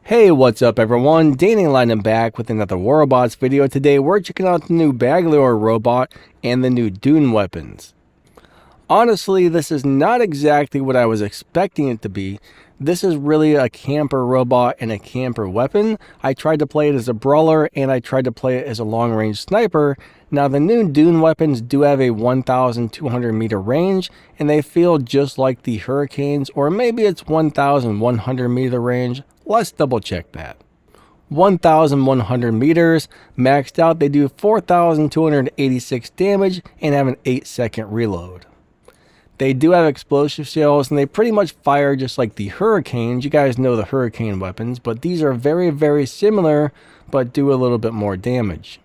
Hey, what's up everyone? Danny Lightning back with another Robots video. Today we're checking out the new Bagliore robot and the new Dune weapons. Honestly, this is not exactly what I was expecting it to be. This is really a camper robot and a camper weapon. I tried to play it as a brawler and I tried to play it as a long-range sniper. Now the new Dune weapons do have a 1,200 meter range and they feel just like the Hurricanes, or maybe it's 1,100 meter range. Let's double check that. 1,100 meters maxed out. They do 4,286 damage and have an 8-second reload. They do have explosive shells and they pretty much fire just like the Hurricanes. You guys know the Hurricane weapons, but these are very similar but do a little bit more damage.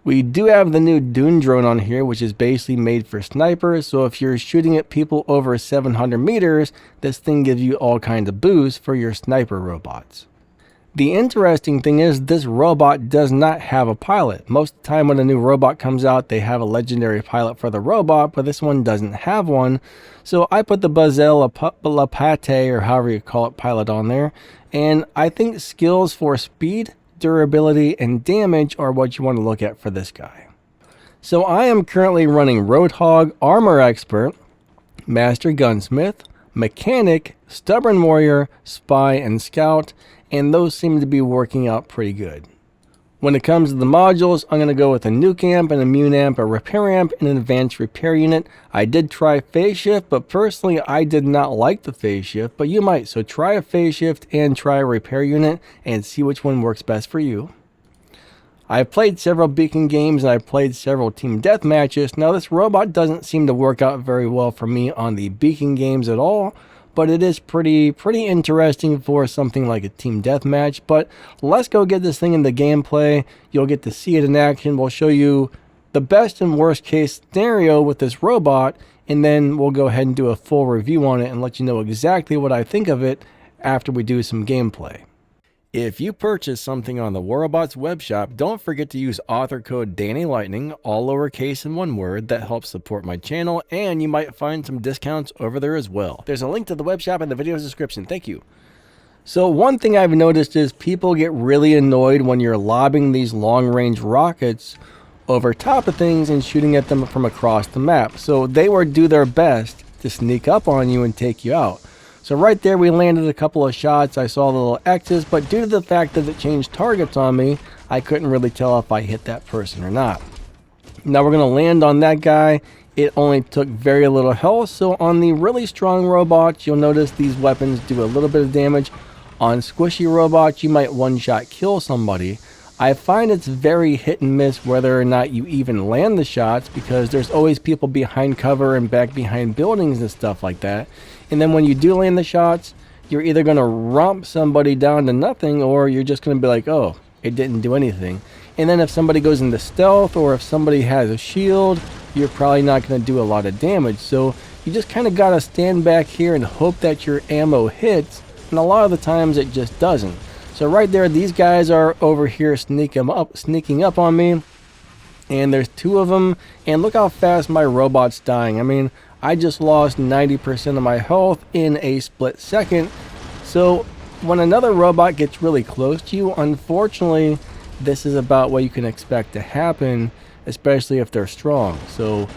We do have the new Dune drone on here, which is basically made for snipers. So if you're shooting at people over 700 meters, this thing gives you all kinds of boosts for your sniper robots. The interesting thing is this robot does not have a pilot. Most of the time when a new robot comes out, they have a legendary pilot for the robot, but this one doesn't have one. So I put the Bazel Lapate, or however you call it, pilot on there. And I think skills for speed, durability, and damage are what you want to look at for this guy. So I am currently running Roadhog, Armor Expert, Master Gunsmith, Mechanic, Stubborn Warrior, Spy, and Scout, and those seem to be working out pretty good. When it comes to the modules, I'm going to go with a Nuke Amp, an Immune Amp, a Repair Amp, and an Advanced Repair Unit. I did try Phase Shift, but personally I did not like the Phase Shift, but you might. So try a Phase Shift and try a Repair Unit and see which one works best for you. I've played several Beacon games and I've played several Team Death matches. Now this robot doesn't seem to work out very well for me on the Beacon games at all, but it is pretty interesting for something like a Team Deathmatch. But let's go get this thing in the gameplay. You'll get to see it in action. We'll show you the best and worst case scenario with this robot, and then we'll go ahead and do a full review on it and let you know exactly what I think of it after we do some gameplay. If you purchase something on the Robots web shop, don't forget to use author code DannyLightning, all lowercase and one word. That helps support my channel, and you might find some discounts over there as well. There's a link to the web shop in the video's description. Thank you. So one thing I've noticed is people get really annoyed when you're lobbing these long-range rockets over top of things and shooting at them from across the map. So they will do their best to sneak up on you and take you out. So right there we landed a couple of shots. I saw the little X's, but due to the fact that it changed targets on me, I couldn't really tell if I hit that person or not. Now we're going to land on that guy. It only took very little health, so on the really strong robots, you'll notice these weapons do a little bit of damage. On squishy robots, you might one-shot kill somebody. I find it's very hit and miss whether or not you even land the shots, because there's always people behind cover and back behind buildings and stuff like that. And then when you do land the shots, you're either going to romp somebody down to nothing, or you're just going to be like, oh, it didn't do anything. And then if somebody goes into stealth, or if somebody has a shield, you're probably not going to do a lot of damage. So you just kind of got to stand back here and hope that your ammo hits, and a lot of the times it just doesn't. So right there, these guys are over here sneaking up on me, and there's two of them, and look how fast my robot's dying. I mean, I just lost 90% of my health in a split second. So when another robot gets really close to you, unfortunately, this is about what you can expect to happen, especially if they're strong. So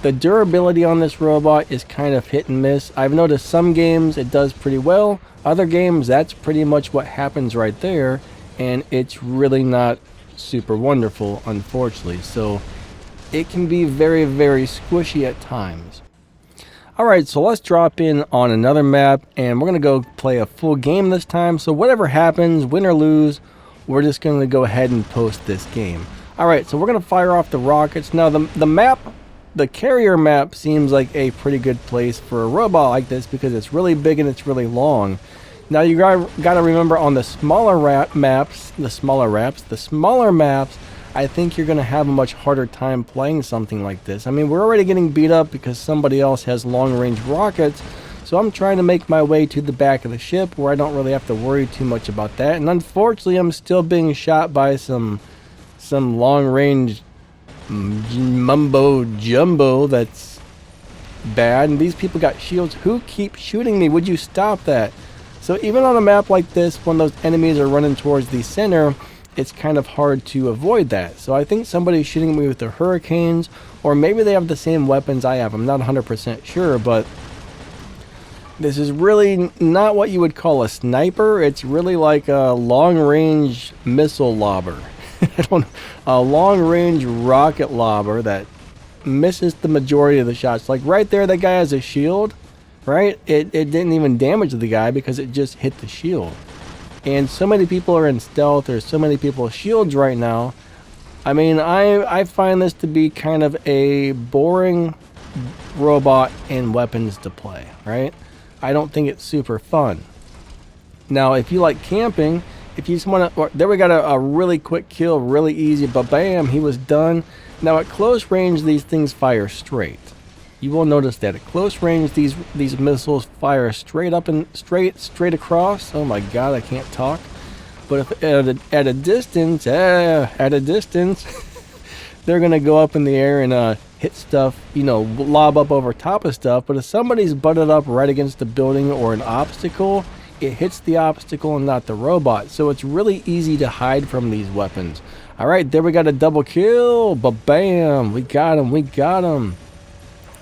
the durability on this robot is kind of hit and miss. I've noticed some games it does pretty well. Other games, that's pretty much what happens right there, and it's really not super wonderful, unfortunately. So it can be very squishy at times. Alright, so let's drop in on another map, and we're going to go play a full game this time. So whatever happens, win or lose, we're just going to go ahead and post this game. Alright, so we're going to fire off the rockets. Now the map, the carrier map, seems like a pretty good place for a robot like this because it's really big and it's really long. Now you got to remember, on the smaller maps, I think you're going to have a much harder time playing something like this. I mean, we're already getting beat up because somebody else has long-range rockets, so I'm trying to make my way to the back of the ship where I don't really have to worry too much about that. And unfortunately, I'm still being shot by some long-range mumbo jumbo that's bad, and these people got shields. Who keeps shooting me? Would you stop that? So even on a map like this, when those enemies are running towards the center, it's kind of hard to avoid that. So I think somebody's shooting me with the hurricanes, or maybe they have the same weapons I have. I'm not 100% sure, but this is really not what you would call a sniper. It's really like a long-range missile lobber. A long-range rocket lobber that misses the majority of the shots. Like right there, that guy has a shield, right? It didn't even damage the guy because it just hit the shield. And so many people are in stealth. There's so many people with shields right now. I mean, I find this to be kind of a boring robot and weapons to play, right? I don't think it's super fun. Now, if you like camping, if you just want to... There we got a really quick kill, really easy, but bam, he was done. Now, at close range, these things fire straight. You will notice that at close range, these missiles fire straight up and straight across. Oh my god, I can't talk. But if at a distance, they're gonna go up in the air and hit stuff, you know, lob up over top of stuff. But if somebody's butted up right against a building or an obstacle, it hits the obstacle and not the robot. So it's really easy to hide from these weapons. All right, there we got a double kill. Ba-bam, we got him.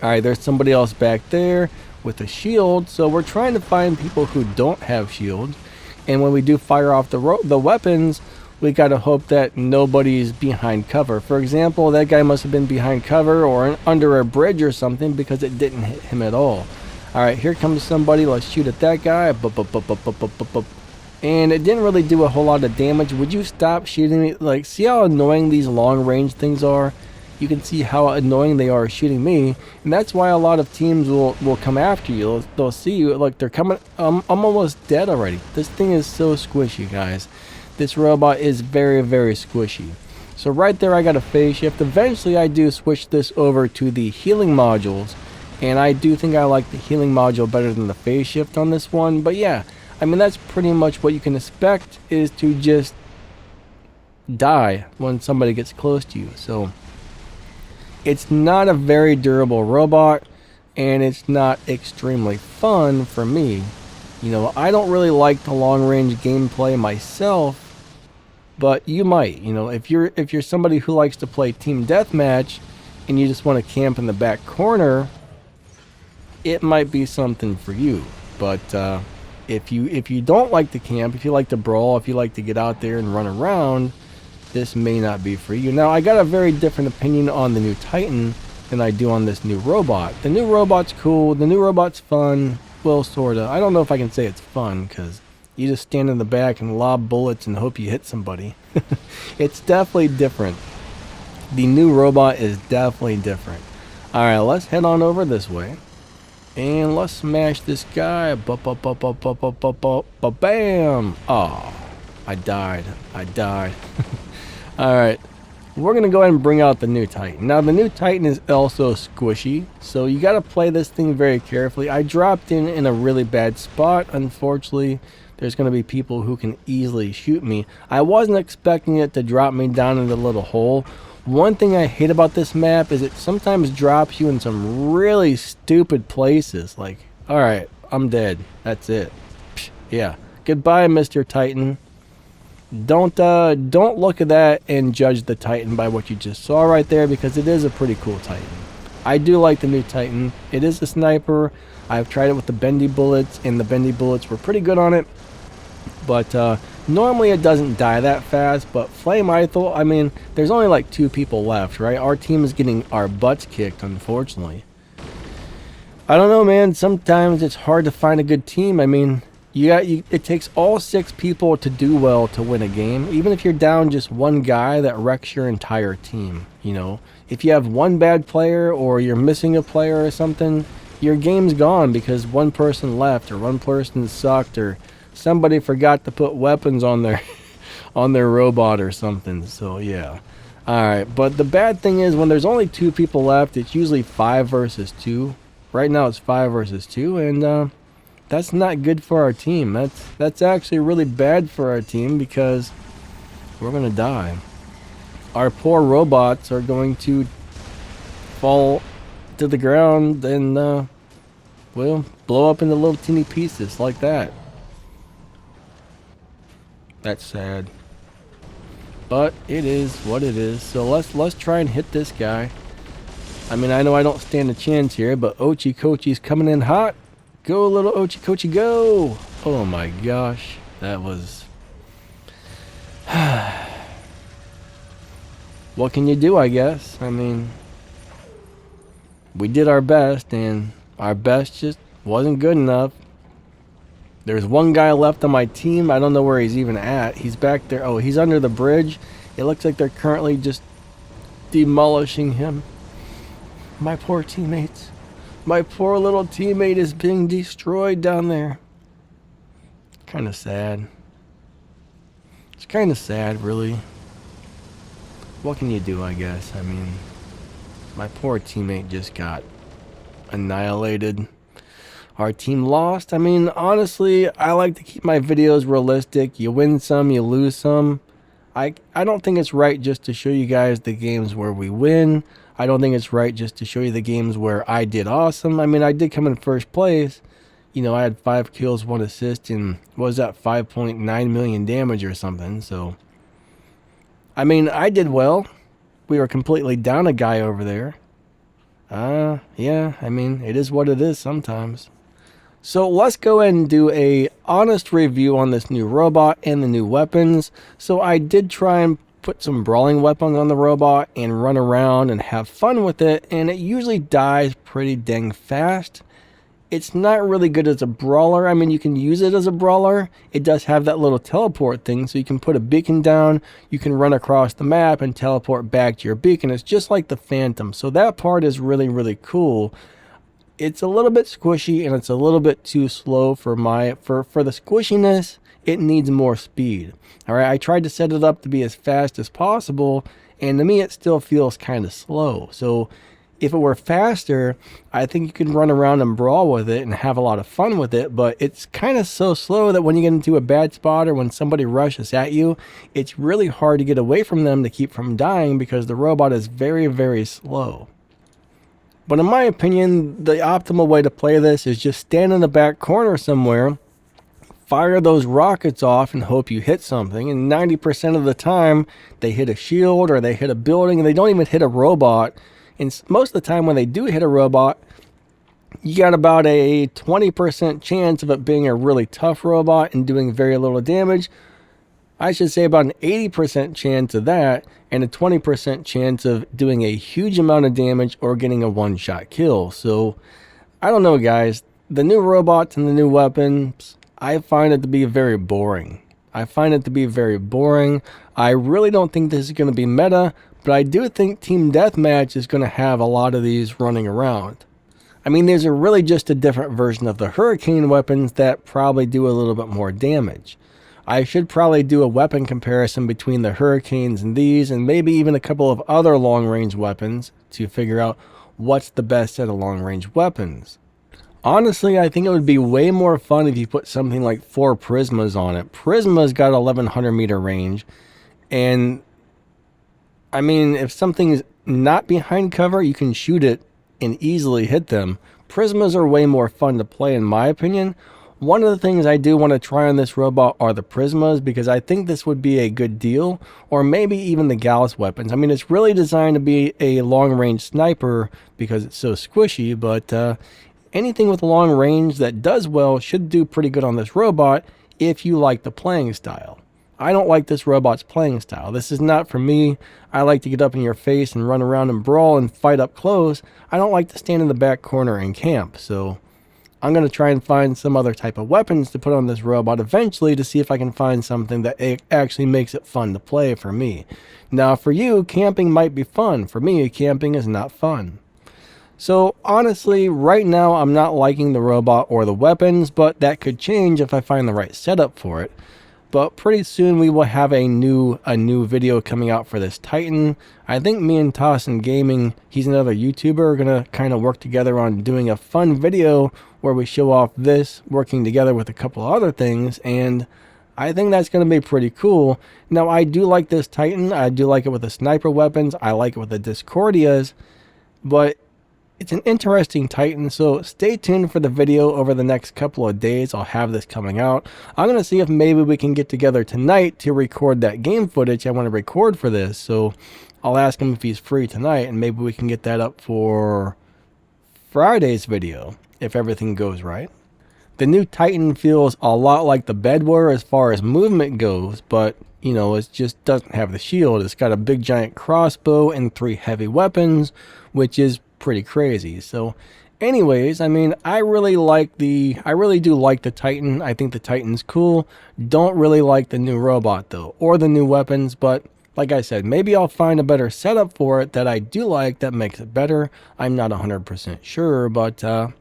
All right, there's somebody else back there with a shield. So we're trying to find people who don't have shields. And when we do fire off the weapons, we got to hope that nobody's behind cover. For example, that guy must have been behind cover or under a bridge or something because it didn't hit him at all. All right, here comes somebody. Let's shoot at that guy. And it didn't really do a whole lot of damage. Would you stop shooting me? Like, see how annoying these long range things are? You can see how annoying they are shooting me, and that's why a lot of teams will come after you. They'll see you, like they're coming. I'm almost dead already. This thing is so squishy, guys. This robot is very, very squishy. So right there, I got a phase shift. Eventually, I do switch this over to the healing modules, and I do think I like the healing module better than the phase shift on this one. But yeah, I mean, that's pretty much what you can expect, is to just die when somebody gets close to you. So it's not a very durable robot, and it's not extremely fun for me. You know, I don't really like the long-range gameplay myself, but you might. You know, if you're somebody who likes to play team deathmatch and you just want to camp in the back corner, it might be something for you. But if you don't like to camp, if you like to brawl, if you like to get out there and run around, this may not be for you. Now, I got a very different opinion on the new Titan than I do on this new robot. The new robot's cool. The new robot's fun. Well, sorta. I don't know if I can say it's fun, because you just stand in the back and lob bullets and hope you hit somebody. It's definitely different. The new robot is definitely different. Alright, let's head on over this way. And let's smash this guy. Bam! Oh, I died. Alright, we're going to go ahead and bring out the new Titan. Now, the new Titan is also squishy, so you got to play this thing very carefully. I dropped in a really bad spot. Unfortunately, there's going to be people who can easily shoot me. I wasn't expecting it to drop me down in the little hole. One thing I hate about this map is it sometimes drops you in some really stupid places. Like, alright, I'm dead. That's it. Psh, yeah. Goodbye, Mr. Titan. Don't look at that and judge the Titan by what you just saw right there, because it is a pretty cool Titan. I do like the new Titan. It is a sniper. I've tried it with the bendy bullets, and the bendy bullets were pretty good on it. But normally it doesn't die that fast. But Flame Ithel, I mean, there's only like 2 people left, right? Our team is getting our butts kicked, unfortunately. I don't know, man. Sometimes it's hard to find a good team. I mean, it takes all 6 people to do well to win a game. Even if you're down just one guy, that wrecks your entire team. You know, if you have one bad player or you're missing a player or something, your game's gone because one person left or one person sucked or somebody forgot to put weapons on their on their robot or something. So yeah. Alright, but the bad thing is when there's only 2 people left, it's usually 5 versus 2. Right now it's 5 versus 2, and that's not good for our team. That's actually really bad for our team because we're gonna die. Our poor robots are going to fall to the ground and well, blow up into little teeny pieces like that. That's sad. But it is what it is. So let's try and hit this guy. I mean, I know I don't stand a chance here, but Ochi-Kochi's coming in hot. Go, little Ochi-Kochi, go! Oh my gosh. That was... What can you do, I guess? I mean... We did our best, and our best just wasn't good enough. There's one guy left on my team. I don't know where he's even at. He's back there. Oh, he's under the bridge. It looks like they're currently just demolishing him. My poor teammates. My poor little teammate is being destroyed down there. Kind of sad. It's kind of sad, really. What can you do, I guess? I mean, my poor teammate just got annihilated. Our team lost. I mean, honestly, I like to keep my videos realistic. You win some, you lose some. I don't think it's right just to show you guys the games where we win. I don't think it's right just to show you the games where I did awesome. I mean, I did come in first place. You know, I had 5 kills, 1 assist, and what was that, 5.9 million damage or something. So, I mean, I did well. We were completely down a guy over there. Yeah, I mean, it is what it is sometimes. So let's go ahead and do a honest review on this new robot and the new weapons. So I did try and put some brawling weapons on the robot and run around and have fun with it, and it usually dies pretty dang fast. It's not really good as a brawler. I mean, you can use it as a brawler. It does have that little teleport thing, so you can put a beacon down, you can run across the map and teleport back to your beacon. It's just like the Phantom, so that part is really, really cool. It's a little bit squishy and it's a little bit too slow for the squishiness. It needs more speed. All right, I tried to set it up to be as fast as possible, and to me it still feels kind of slow. So if it were faster, I think you could run around and brawl with it and have a lot of fun with it, but it's kind of so slow that when you get into a bad spot or when somebody rushes at you, it's really hard to get away from them to keep from dying because the robot is very, very slow. But in my opinion, the optimal way to play this is just stand in the back corner somewhere, fire those rockets off and hope you hit something, and 90% of the time they hit a shield or they hit a building, and they don't even hit a robot. And most of the time when they do hit a robot, you got about a 20% chance of it being a really tough robot and doing very little damage. I should say about an 80% chance of that, and a 20% chance of doing a huge amount of damage or getting a one-shot kill. So, I don't know, guys. The new robots and the new weapons, I find it to be very boring. I really don't think this is going to be meta, but I do think Team Deathmatch is going to have a lot of these running around. I mean, there's really just a different version of the Hurricane weapons that probably do a little bit more damage. I should probably do a weapon comparison between the Hurricanes and these, and maybe even a couple of other long-range weapons to figure out what's the best set of long-range weapons. Honestly, I think it would be way more fun if you put something like 4 Prismas on it. Prisma's got 1100 meter range, and I mean, if something's not behind cover, you can shoot it and easily hit them. Prismas are way more fun to play in my opinion. One of the things I do want to try on this robot are the Prismas, because I think this would be a good deal, or maybe even the Gauss weapons. I mean, it's really designed to be a long-range sniper because it's so squishy, but anything with long range that does well should do pretty good on this robot if you like the playing style. I don't like this robot's playing style. This is not for me. I like to get up in your face and run around and brawl and fight up close. I don't like to stand in the back corner and camp, so I'm going to try and find some other type of weapons to put on this robot eventually to see if I can find something that actually makes it fun to play for me. Now, for you, camping might be fun. For me, camping is not fun. So, honestly, right now, I'm not liking the robot or the weapons, but that could change if I find the right setup for it. But pretty soon we will have a new video coming out for this Titan. I think me and Tossin Gaming, he's another YouTuber, are going to kind of work together on doing a fun video where we show off this, working together with a couple other things, and I think that's going to be pretty cool. Now, I do like this Titan. I do like it with the sniper weapons. I like it with the Discordias, but It's an interesting Titan, so stay tuned for the video over the next couple of days. I'll have this coming out. I'm going to see if maybe we can get together tonight to record that game footage I want to record for this. So I'll ask him if he's free tonight, and maybe we can get that up for Friday's video, if everything goes right. The new Titan feels a lot like the Bedware as far as movement goes, but you know, it just doesn't have the shield. It's got a big giant crossbow and 3 heavy weapons, which is pretty crazy. So anyways, I mean, I really do like the Titan. I think the Titan's cool. Don't really like the new robot though, or the new weapons, but like I said, maybe I'll find a better setup for it that I do like that makes it better. I'm not 100% sure, but I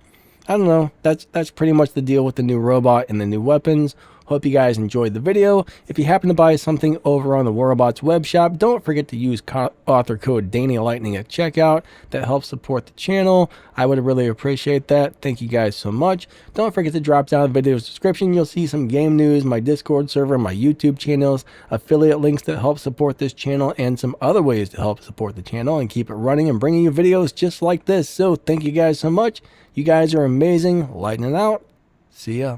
don't know. That's pretty much the deal with the new robot and the new weapons. Hope you guys enjoyed the video. If you happen to buy something over on the Robots web shop, don't forget to use author code DannyLightning at checkout. That helps support the channel. I would really appreciate that. Thank you guys so much. Don't forget to drop down the video's description. You'll see some game news, my Discord server, my YouTube channels, affiliate links that help support this channel, and some other ways to help support the channel and keep it running and bringing you videos just like this. So thank you guys so much. You guys are amazing. Lightning out. See ya.